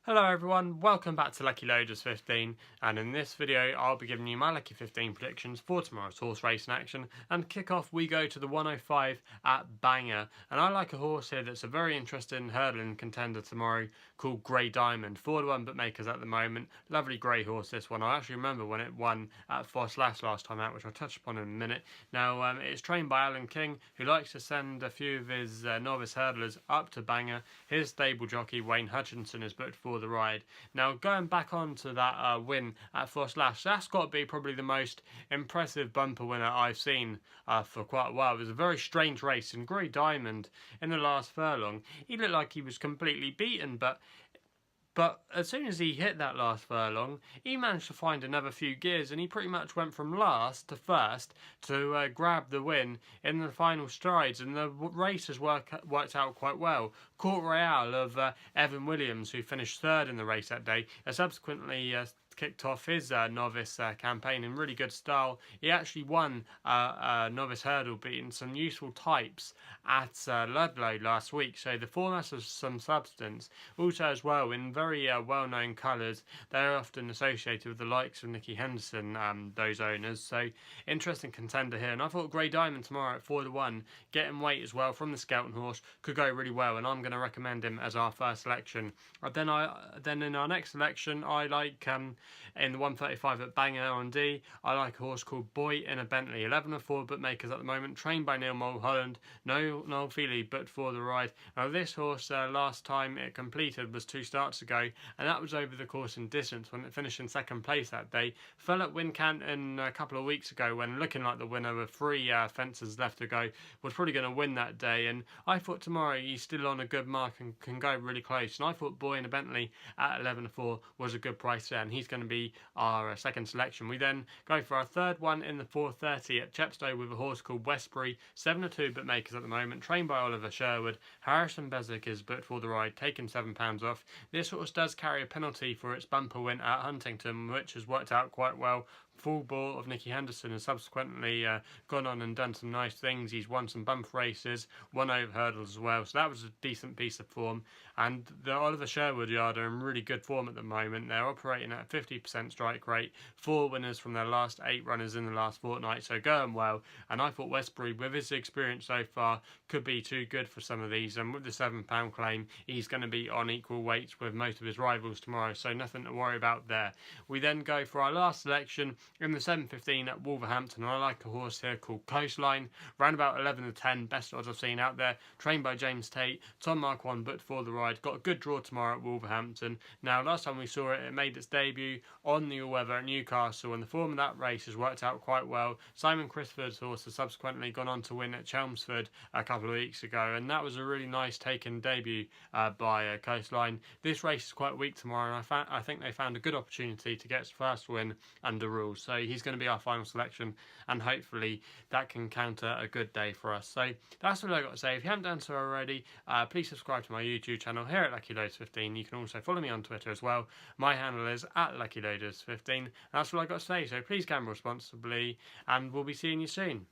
Hello everyone, welcome back to Lucky15, and in this video I'll be giving you my Lucky 15 predictions for tomorrow's horse racing action. And kick off we go to the 105 at Bangor, and I like a horse here that's a very interesting hurdling contender tomorrow called Grey Diamond. 4-1 bookmakers at the moment, lovely grey horse this one. I actually remember when it won at Horseracing last time out, which I'll touch upon in a minute. Now it's trained by Alan King, who likes to send a few of his novice hurdlers up to Bangor. His stable jockey Wayne Hutchinson is booked for the ride. Now going back onto that win at Horseracing, that's got to be probably the most impressive bumper winner I've seen for quite a while. It was a very strange race, and Grey Diamond in the last furlong, he looked like he was completely beaten, but as soon as he hit that last furlong, he managed to find another few gears, and he pretty much went from last to first to grab the win in the final strides, and the race has worked out quite well. Court Royale of Evan Williams, who finished third in the race that day, subsequently kicked off his novice campaign in really good style. He actually won novice hurdle, beating some useful types at Ludlow last week, so the format has some substance. Also as well, in very well-known colours, they're often associated with the likes of Nicky Henderson, those owners, so interesting contender here. And I thought Grey Diamond tomorrow at 4-1, getting weight as well from the Skelton horse, could go really well, and I'm going to recommend him as our first selection. Then in our next selection, I like in the 135 at Bangor R&D, I like a horse called Boy in a Bentley. 11-4 bookmakers at the moment, trained by Neil Mulholland. Noel Feely booked for the ride. Now this horse, last time it completed was 2 starts ago, and that was over the course and distance when it finished in second place that day. Fell at Wincanton a couple of weeks ago when looking like the winner with 3 fences left to go, was probably going to win that day, and I thought tomorrow he's still on a good mark and can go really close, and I thought Boy in a Bentley at 11-4 was a good price there, and he's going to be our second selection. We then go for our third one in the 4:30 at Chepstow with a horse called Westbury. 7-2 bookmakers at the moment, trained by Oliver Sherwood. Harrison Beswick is booked for the ride, taking £7 off. This horse does carry a penalty for its bumper win at Huntington, which has worked out quite well. Full ball of Nicky Henderson has subsequently gone on and done some nice things. He's won some bumper races, won over hurdles as well, so that was a decent piece of form. And the Oliver Sherwood yard are in really good form at the moment. They're operating at a 50% strike rate, 4 winners from their last 8 runners in the last fortnight, so going well. And I thought Westbury, with his experience so far, could be too good for some of these, and with the £7 claim, he's going to be on equal weights with most of his rivals tomorrow, so nothing to worry about there. We then go for our last selection in the 7:15 at Wolverhampton, and I like a horse here called Coastline. Round about 11-10, best odds I've seen out there. Trained by James Tate, Tom Marquand booked for the ride. Got a good draw tomorrow at Wolverhampton. Now, last time we saw it, it made its debut on the all-weather at Newcastle, and the form of that race has worked out quite well. Simon Crisford's horse has subsequently gone on to win at Chelmsford a couple of weeks ago, and that was a really nice taken debut by Coastline. This race is quite weak tomorrow, and I think they found a good opportunity to get its first win under rules. So he's going to be our final selection, and hopefully that can counter a good day for us. So that's what I've got to say. If you haven't done so already, please subscribe to my YouTube channel here at LuckyLoaders15. You can also follow me on Twitter as well. My handle is at LuckyLoaders15. That's what I've got to say. So please gamble responsibly, and we'll be seeing you soon.